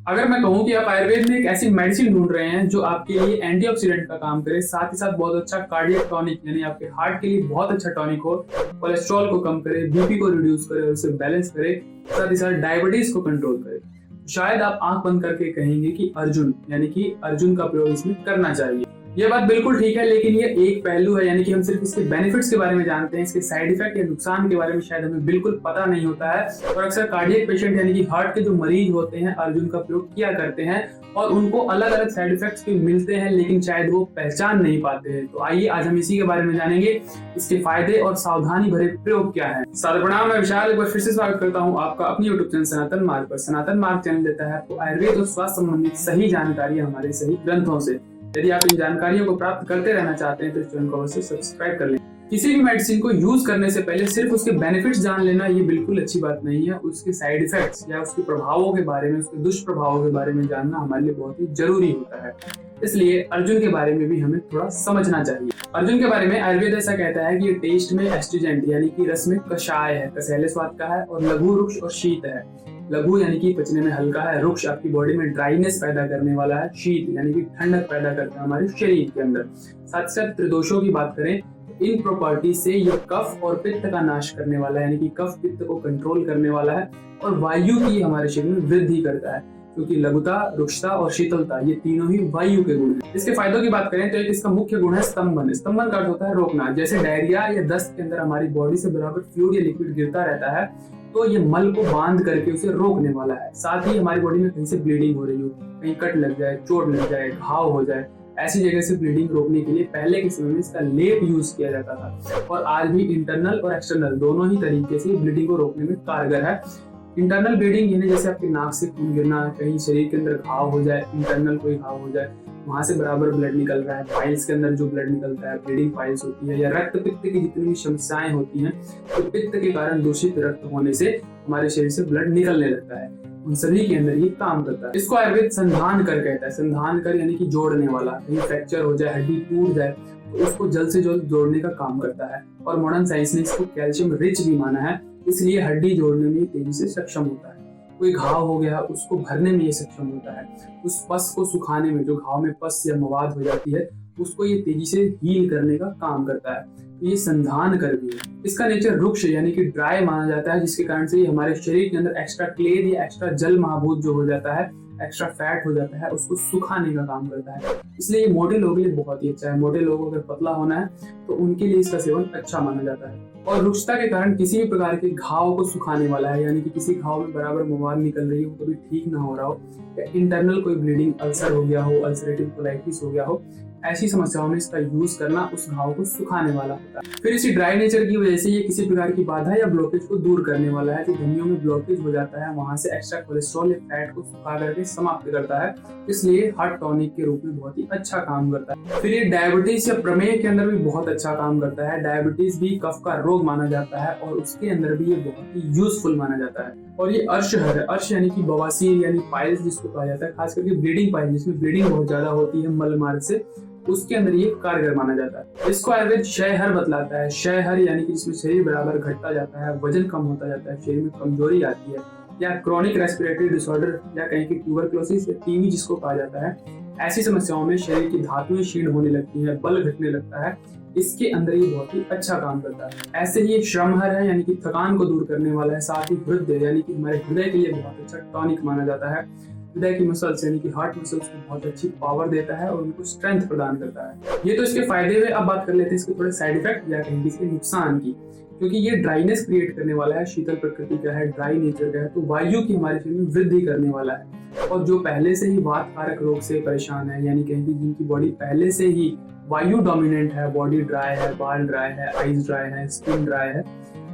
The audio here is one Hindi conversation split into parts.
अगर मैं कहूँ कि आप आयुर्वेद में एक ऐसी मेडिसिन ढूंढ रहे हैं जो आपके लिए एंटीऑक्सीडेंट का काम करे, साथ ही साथ बहुत अच्छा कार्डियक टॉनिक यानी आपके हार्ट के लिए बहुत अच्छा टॉनिक हो, कोलेस्ट्रॉल को कम करे, बीपी को रिड्यूस करे और उसे बैलेंस करे, साथ ही साथ डायबिटीज को कंट्रोल करे, शायद आप आंख बंद करके कहेंगे कि अर्जुन यानी कि अर्जुन का प्रयोग इसमें करना चाहिए। ये बात बिल्कुल ठीक है, लेकिन ये एक पहलू है, यानी कि हम सिर्फ इसके बेनिफिट्स के बारे में जानते हैं, इसके साइड इफेक्ट या नुकसान के बारे में शायद हमें बिल्कुल पता नहीं होता है। और अक्सर कार्डियक पेशेंट यानी कि हार्ट के जो मरीज होते हैं अर्जुन का प्रयोग किया करते हैं और उनको अलग अलग साइड इफेक्ट्स भी मिलते हैं, लेकिन शायद वो पहचान नहीं पाते हैं। तो आइए आज हम इसी के बारे में जानेंगे, इसके फायदे और सावधानी भरे प्रयोग क्या है। सादर प्रणाम, मैं विशाल एक बार फिर से स्वागत करता हूँ आपका अपनी यूट्यूब चैनल सनातन मार्ग पर। सनातन मार्ग चैनल देता है आपको आयुर्वेद और स्वास्थ्य संबंधित सही जानकारी हमारे सही ग्रंथों से। यदि आप इन जानकारियों को प्राप्त करते रहना चाहते हैं तो इस चैनल को अवश्य सब्सक्राइब कर लें। किसी भी मेडिसिन को यूज करने से पहले सिर्फ उसके बेनिफिट्स जान लेना ये बिल्कुल अच्छी बात नहीं है। उसके साइड इफेक्ट्स या उसके प्रभावों के बारे में, उसके दुष्प्रभावों के बारे में जानना हमारे लिए बहुत ही जरूरी होता है। इसलिए अर्जुन के बारे में भी हमें थोड़ा समझना चाहिए। अर्जुन के बारे में आयुर्वेद ऐसा कहता है कि ये टेस्ट में एस्ट्रिजेंट यानी कि रस में कषाय है, कसैले स्वाद का है और लघु, रुक्ष और शीत है। लघु यानी कि पचने में हल्का है, रुक्ष आपकी बॉडी में ड्राइनेस पैदा करने वाला है, शीत यानी कि ठंडक पैदा करता है हमारे शरीर के अंदर। साथ साथ त्रिदोषों की बात करें, इन प्रॉपर्टी से ये कफ और पित्त का नाश करने वाला है, यानी कि कफ पित्त को कंट्रोल करने वाला है और वायु की हमारे शरीर में वृद्धि करता है, क्योंकि लघुता, रुक्षता और शीतलता ये तीनों ही वायु के गुण हैं। इसके फायदों की बात करें तो एक इसका मुख्य गुण है स्तंभन। स्तंभन का अर्थ होता है रोकना। जैसे डायरिया या दस्त के अंदर हमारी बॉडी से बराबर फ्लूइड या लिक्विड गिरता रहता है, तो ये मल को बांध करके उसे रोकने वाला है। साथ ही हमारी बॉडी में कहीं से ब्लीडिंग हो रही हो, कहीं कट लग जाए, चोट लग जाए, घाव हो जाए, ऐसी जगह से ब्लीडिंग रोकने के लिए पहले के समय में इसका लेप यूज किया जाता था और आज भी इंटरनल और एक्सटर्नल दोनों ही तरीके से ब्लीडिंग को रोकने में कारगर है। इंटरनल ब्लीडिंग यानी जैसे आपके नाक से खून गिरना, कहीं शरीर के अंदर घाव हो जाए, इंटरनल कोई घाव हो जाए, वहां से बराबर ब्लड निकल रहा है, फाइल्स के अंदर जो ब्लड निकलता है, ब्लीडिंग फाइल्स होती है, या रक्त पित्त की जितनी भी समस्याएं होती हैं, तो पित्त के कारण दूषित रक्त होने से हमारे शरीर से ब्लड निकलने लगता है, उन सभी के अंदर ये काम करता है। इसको आयुर्वेद संधान कर कहता है। संधान कर यानी कि जोड़ने वाला। कहीं फ्रैक्चर हो जाए, हड्डी टूट जाए तो उसको जल्द से जल्द जोड़ने का काम करता है। और मॉडर्न साइंस ने इसको कैल्शियम रिच भी माना है, इसलिए हड्डी जोड़ने में तेजी से सक्षम होता है। कोई घाव हो गया उसको भरने में ये सक्षम होता है, उस पस को सुखाने में, जो घाव में पस या मवाद हो जाती है उसको ये तेजी से हील करने का काम करता है। तो ये संधान कर भी है। इसका नेचर रुक्ष यानी कि ड्राई माना जाता है, जिसके कारण से ये हमारे शरीर के अंदर एक्स्ट्रा क्लेद या एक्स्ट्रा जल महाभूत जो हो जाता है, एक्स्ट्रा फैट हो जाता है, उसको सुखाने का काम करता है। इसलिए ये मोटे लोगों के लिए बहुत ही अच्छा है। मोटे लोगों को अगर पतला होना है तो उनके लिए इसका सेवन अच्छा माना जाता है। और रुक्षता के कारण किसी भी प्रकार के घाव को सुखाने वाला है, यानी कि किसी घाव में बराबर मवाद निकल रही हो, कभी ठीक ना हो रहा हो, या इंटरनल कोई ब्लीडिंग, अल्सर हो गया हो, अल्सरेटिव कोलाइटिस हो गया हो, ऐसी समस्याओं में इसका यूज करना उस घाव को सुखाने वाला होता है। फिर इसी ड्राई नेचर की वजह से ये किसी प्रकार की बाधा या ब्लॉकेज को दूर करने वाला है। जो धमनियों में ब्लॉकेज हो जाता है वहां से एक्स्ट्रा कोलेस्ट्रॉल या फैट को सुखा करके समाप्त करता है, इसलिए हार्ट टॉनिक के रूप में बहुत ही अच्छा काम करता है। फिर ये डायबिटीज या प्रमेह के अंदर भी बहुत अच्छा काम करता है। डायबिटीज भी कफ का रोग माना जाता है और उसके अंदर भी ये बहुत ही यूजफुल माना जाता है। और ये अर्श है। अर्श यानी कि बवासीर यानी पाइल्स जिसको कहा जाता है, खास करके ब्लीडिंग पाइल्स जिसमें ब्लीडिंग बहुत ज्यादा होती है मल मार्ग से, उसके अंदर ये कारगर माना जाता है। इसको आयुर्वेद क्षयहर बतलाता है। क्षयहर यानी कि जिसमें शरीर बराबर घटता जाता है, वजन कम होता जाता है, शरीर में कमजोरी आती है, या क्रोनिक रेस्पिरेटरी डिसऑर्डर या कहीं की ट्यूबरक्लोसिस या टीबी जिसको कहा जाता है, ऐसी समस्याओं में शरीर की धातुएं क्षीण होने लगती है, बल घटने लगता है, इसके अंदर ये बहुत ही अच्छा काम करता है। ऐसे ही एक श्रमहर है, यानी कि थकान को दूर करने वाला है। साथ ही हृदय यानी कि हमारे हृदय के लिए बहुत अच्छा टॉनिक माना जाता है। हृदय की मसल्स यानी कि हार्ट मसल्स को बहुत अच्छी पावर देता है और उनको स्ट्रेंथ प्रदान करता है। ये तो इसके फायदे हुए। अब बात कर लेते हैं इसके थोड़े साइड इफेक्ट या कहीं इसके नुकसान की, क्योंकि ये ड्राइनेस क्रिएट करने वाला है, शीतल प्रकृति का है, ड्राई नेचर का है, तो वायु की हमारे शरीर में वृद्धि करने वाला है। और जो पहले से ही वात कारक रोग से परेशान है, यानी कहीं जिनकी बॉडी पहले से ही वायु डोमिनेंट है, बॉडी ड्राई है, बाल ड्राई है, आईज ड्राई है, स्किन ड्राई है,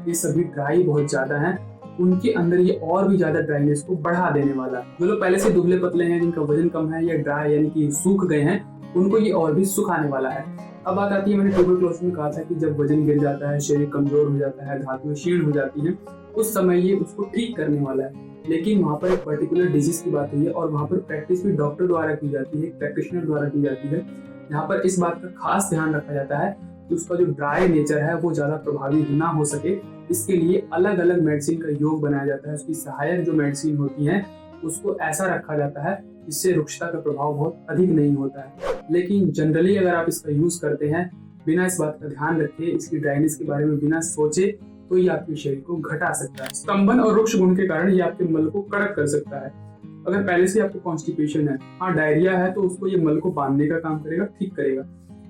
ये सभी ड्राई बहुत ज्यादा है, उनके अंदर ये और भी ज्यादा ड्राइनेस को बढ़ा देने वाला है। जो लोग पहले से दुबले पतले हैं, जिनका वजन कम है या ड्राई यानी कि सूख गए हैं, उनको ये और भी सुखाने वाला है। अब बात आती है, मैंने ट्यूबरक्लोसिस में कहा था कि जब वजन गिर जाता है, शरीर कमजोर हो जाता है, धातुएं क्षीण हो जाती हैं, उस समय ये उसको ठीक करने वाला है। लेकिन वहाँ पर एक पर्टिकुलर डिजीज की बात हुई है और वहाँ पर प्रैक्टिस भी डॉक्टर द्वारा की जाती है, प्रैक्टिशनर द्वारा की जाती है, जहाँ पर इस बात का खास ध्यान रखा जाता है कि उसका जो ड्राई नेचर है वो ज्यादा प्रभावी ना हो सके। इसके लिए अलग अलग मेडिसिन का योग बनाया जाता है। उसकी सहायक जो मेडिसिन होती है उसको ऐसा रखा जाता है जिससे रुक्षता का प्रभाव बहुत अधिक नहीं होता है। लेकिन जनरली अगर आप इसका यूज करते हैं बिना इस बात का ध्यान रखे, इसकी ड्राइनेस के बारे में बिना सोचे, तो ये आपके शरीर को घटा सकता है। स्तंभन और रुक्ष गुण के कारण ये आपके मल को कड़क कर सकता है। अगर पहले से आपको कॉन्स्टिपेशन है, हाँ डायरिया है, तो उसको ये मल को बांधने का काम करेगा, ठीक करेगा।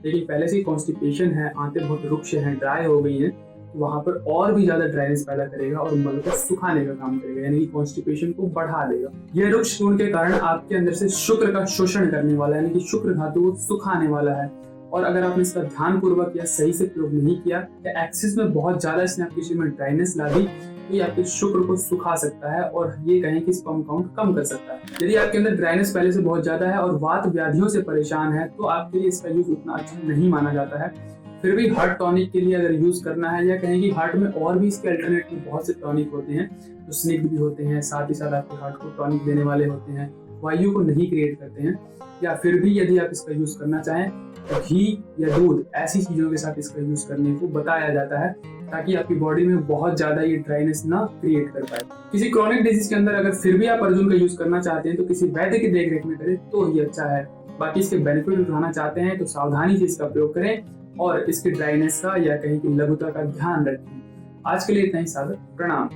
लेकिन पहले से कॉन्स्टिपेशन है, आंतें बहुत रुक्ष हैं, ड्राई हो गई हैं, तो वहां पर और भी ज्यादा ड्राइनेस पैदा करेगा और मल को सुखाने का काम करेगा, यानी कि कॉन्स्टिपेशन को बढ़ा देगा। यह रुक्ष गुण के कारण आपके अंदर से शुक्र का शोषण करने वाला है, यानी कि शुक्र धातु को सुखाने वाला है। और अगर आपने इसका ध्यान पूर्वक या सही से प्रयोग नहीं किया या एक्सेस में बहुत ज्यादा इसने आपके शरीर में ड्राइनेस ला दी, तो ये आपके शुक्र को सुखा सकता है और ये कहें कि स्पर्म काउंट कम कर सकता है। यदि आपके अंदर ड्राइनेस पहले से बहुत ज्यादा है और वात व्याधियों से परेशान है, तो आपके लिए इसका यूज उतना अच्छा नहीं माना जाता है। फिर भी हार्ट टॉनिक के लिए अगर यूज करना है, या कहें कि हार्ट में और भी इसके अल्टरनेटिव बहुत से टॉनिक होते हैं जो स्निग्ध भी होते हैं, साथ ही साथ आपके हार्ट को टॉनिक देने वाले होते हैं, वायु को नहीं क्रिएट करते हैं, या फिर भी यदि आप इसका यूज करना चाहें तो घी या दूध ऐसी चीजों के साथ इसका यूज करने को बताया जाता है, ताकि आपकी बॉडी में बहुत ज्यादा ये ड्राइनेस ना क्रिएट कर पाए। किसी क्रॉनिक डिजीज के अंदर अगर फिर भी आप अर्जुन का यूज करना चाहते हैं तो किसी वैद्य की देखरेख में करें तो ही अच्छा है। बाकी इसके बेनिफिट उठाना चाहते हैं तो सावधानी से इसका प्रयोग करें और इसकी ड्राइनेस का या कहीं की लघुता का ध्यान रखें। आज के लिए इतना ही, सादर प्रणाम।